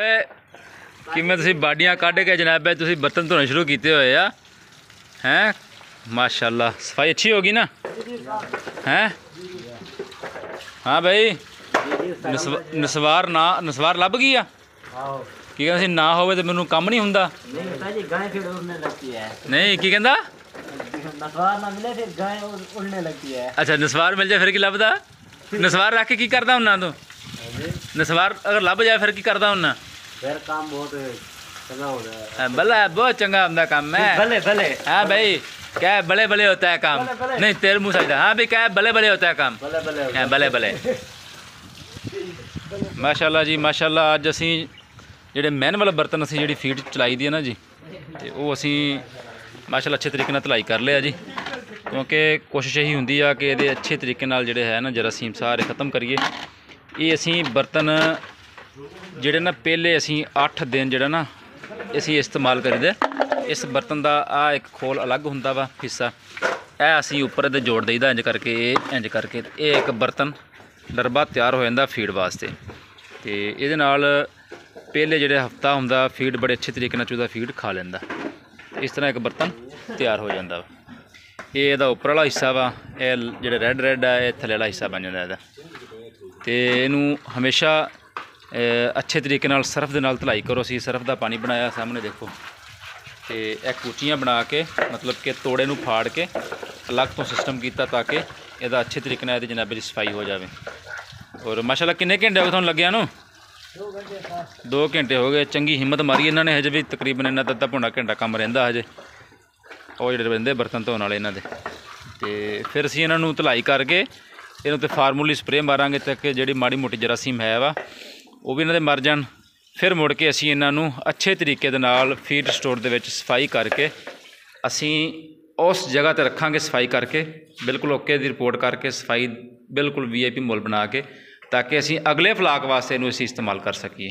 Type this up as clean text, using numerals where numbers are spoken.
किमें तुसीं बाडियां कढ़ के जनाबे तुसीं बर्तन धोने शुरू किए हुए आ हैं। माशाल्लाह सफाई अच्छी होगी ना हैं। हाँ भाई नसवार लभ गई आ की कहंदा ना होवे ते मैनूं काम नहीं हुंदा। नहीं की कहंदा नसवार ना मिले फिर गाय उड़ने लगती है। अच्छा नसवार मिल जाए फिर की लभदा। नसवार रख के की करदा हुन्ना तू? नसवार अगर लभ जाए फिर की करदा हुन्ना? फिर काम बहुत चंगा हो रहा है। भला बहुत चंगा हुंदा काम है। भले भले हाँ भाई क्या बले बले होता है काम। नहीं तेरे मुँह से हाँ भाई क्या बले बले होता है काम। भले भले माशाल्लाह जी माशाल्लाह। अज असी ਜਿਹੜੇ मैनुअल बर्तन असी जी फीड चलाई दी है ना जी तो वो असी माशाल्लाह अच्छे तरीके धुलाई कर लिया जी। क्योंकि कोशिश यही होंगी आ कि ये अच्छे तरीके जोड़े है ना जरासीम सारे ख़त्म करिए। ये असी बर्तन जोड़े ना पहले असी 8 दिन जोड़ा ना असी इस्तेमाल करीदे। इस बर्तन का आ एक खोल अलग होंदा वा हिस्सा ए असी उपर दे जोड़ दईदा इंज करके ये एक बर्तन डरबा तैयार हो जाता फीड वास्ते। तो ये पहले जो हफ्ता होंदा फीड बड़े अच्छे तरीके चूजा फीड खा लेंदा। इस तरह एक बर्तन तैयार हो जाता वा। ये उपर वाला हिस्सा वा ये जो रैड है ये थले वाला हिस्सा बन जाता। तो इनू हमेशा अच्छे तरीके सर्फ के नाल धुलाई करो। असी सर्फ का पानी बनाया सामने देखो। तो एक कूचियाँ बना के मतलब कि तोड़े नू फाड़ के अलग तो सिस्टम किया ताकि यदा अच्छे तरीके ये जनाबे की सफाई हो जाए। और माशाल्लाह किन्ने घंटे हो गए तुहानूं लग्या नूं? 2 घंटे हो गए। चंगी हिम्मत मारी इन्होंने। हजे भी तकरीबन इन्हों अद्धा पौना घंटा काम रहिंदा हजे वो जो रहिंदे बर्तन धोने वाले इन्हों दे। तो फिर असीं इन्हों धुलाई करके इन्हों ते फार्मूली स्प्रे मारांगे ताकि जिहड़ी माड़ी मोटी जरासीम है वा वो भी इन्हों दे मर जाण। फिर मुड़ के असीं इन्हों अच्छे तरीके दे नाल फीड स्टोर दे विच सफाई करके असीं उस जगह ते रखांगे सफाई करके बिल्कुल ओके दी रिपोर्ट करके सफाई बिल्कुल VIP मुल बना के ताकि असीं अगले फ्लाक वास्ते इनूं असीं इस्तेमाल कर सकीए।